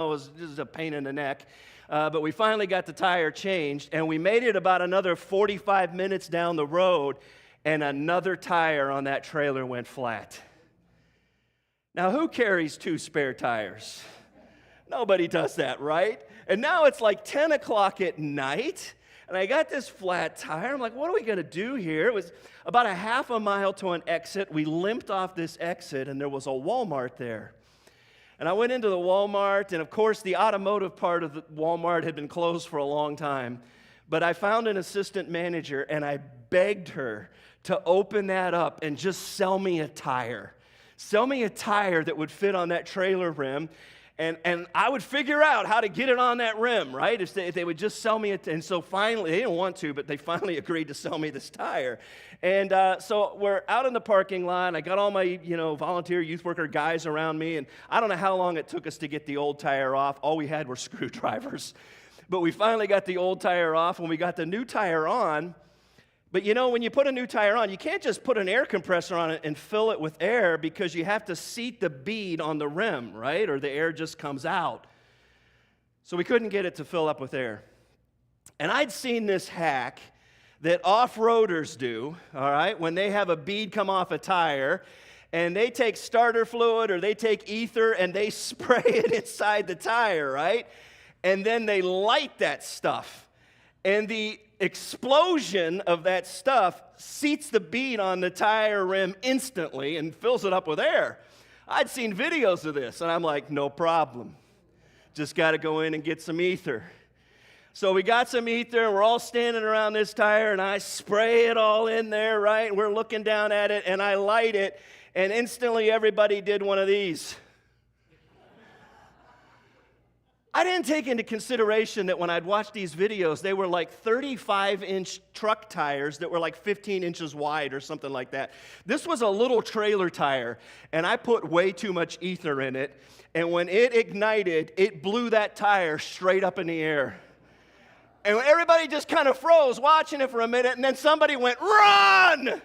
It was just a pain in the neck. But we finally got the tire changed, and we made it about another 45 minutes down the road, and another tire on that trailer went flat. Now, who carries 2 spare tires? Nobody does that, right? And now it's like 10 o'clock at night, and I got this flat tire. I'm like, what are we going to do here? It was about a half a mile to an exit. We limped off this exit, and there was a Walmart there. And I went into the Walmart, and of course, the automotive part of the Walmart had been closed for a long time. But I found an assistant manager, and I begged her to open that up and just sell me a tire. Sell me a tire that would fit on that trailer rim, and I would figure out how to get it on that rim, right? If they would just sell me it. And so finally, they didn't want to, but they finally agreed to sell me this tire. And so we're out in the parking lot. I got all my, volunteer youth worker guys around me, and I don't know how long it took us to get the old tire off. All we had were screwdrivers. But we finally got the old tire off, and we got the new tire on. But when you put a new tire on, you can't just put an air compressor on it and fill it with air, because you have to seat the bead on the rim, right? Or the air just comes out. So we couldn't get it to fill up with air. And I'd seen this hack that off-roaders do, all right, when they have a bead come off a tire, and they take starter fluid or they take ether and they spray it inside the tire, right? And then they light that stuff. And the explosion of that stuff seats the bead on the tire rim instantly and fills it up with air. I'd seen videos of this, and I'm like, no problem. Just got to go in and get some ether. So we got some ether, and we're all standing around this tire, and I spray it all in there, right? And we're looking down at it, and I light it, and instantly everybody did one of these. I didn't take into consideration that when I'd watch these videos, they were like 35-inch truck tires that were like 15 inches wide or something like that. This was a little trailer tire, and I put way too much ether in it, and when it ignited, it blew that tire straight up in the air. And everybody just kind of froze watching it for a minute, and then somebody went, "Run!"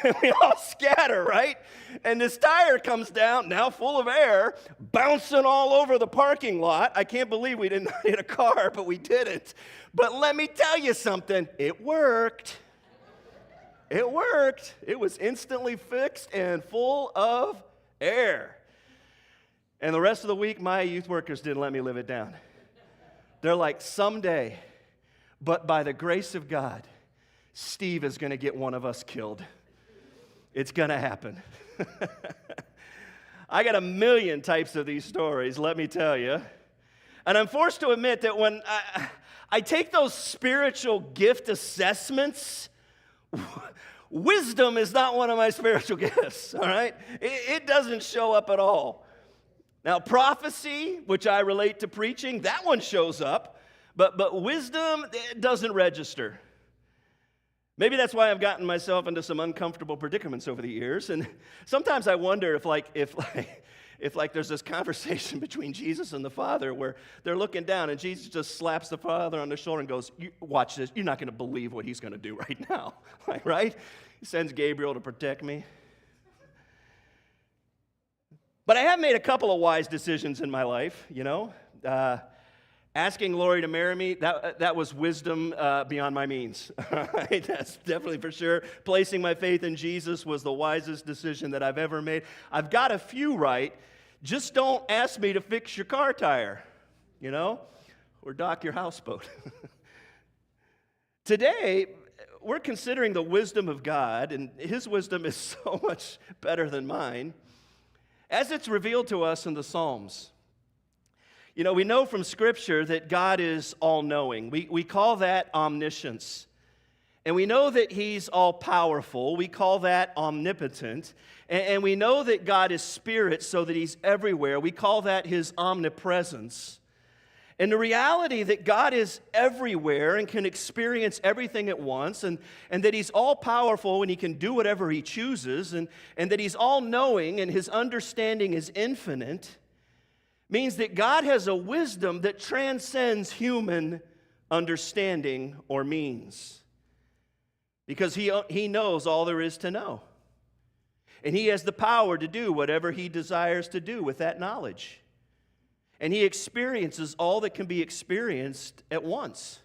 And we all scatter, right? And this tire comes down, now full of air, bouncing all over the parking lot. I can't believe we didn't hit a car, but we didn't. But let me tell you something. It worked. It worked. It was instantly fixed and full of air. And the rest of the week, my youth workers didn't let me live it down. They're like, someday, but by the grace of God, Steve is going to get one of us killed. It's going to happen. I got a million types of these stories, let me tell you. And I'm forced to admit that when I take those spiritual gift assessments, wisdom is not one of my spiritual gifts, all right? It doesn't show up at all. Now, prophecy, which I relate to preaching, that one shows up. But wisdom, it doesn't register. Maybe that's why I've gotten myself into some uncomfortable predicaments over the years. And sometimes I wonder if there's this conversation between Jesus and the Father where they're looking down and Jesus just slaps the Father on the shoulder and goes, "Watch this. You're not going to believe what he's going to do right now." Right? He sends Gabriel to protect me. But I have made a couple of wise decisions in my life, Asking Lori to marry me, that was wisdom beyond my means. Right? That's definitely for sure. Placing my faith in Jesus was the wisest decision that I've ever made. I've got a few right. Just don't ask me to fix your car tire, or dock your houseboat. Today, we're considering the wisdom of God, and his wisdom is so much better than mine, as it's revealed to us in the Psalms. We know from Scripture that God is all-knowing. We call that omniscience. And we know that he's all-powerful. We call that omnipotent. And we know that God is spirit, so that he's everywhere. We call that his omnipresence. And the reality that God is everywhere and can experience everything at once, and that he's all-powerful and he can do whatever he chooses, and that he's all-knowing and his understanding is infinite, means that God has a wisdom that transcends human understanding or means. Because he knows all there is to know. And he has the power to do whatever he desires to do with that knowledge. And he experiences all that can be experienced at once.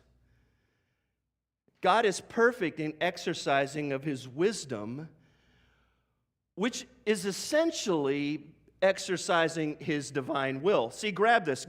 God is perfect in exercising of his wisdom, which is essentially exercising his divine will. See, grab this.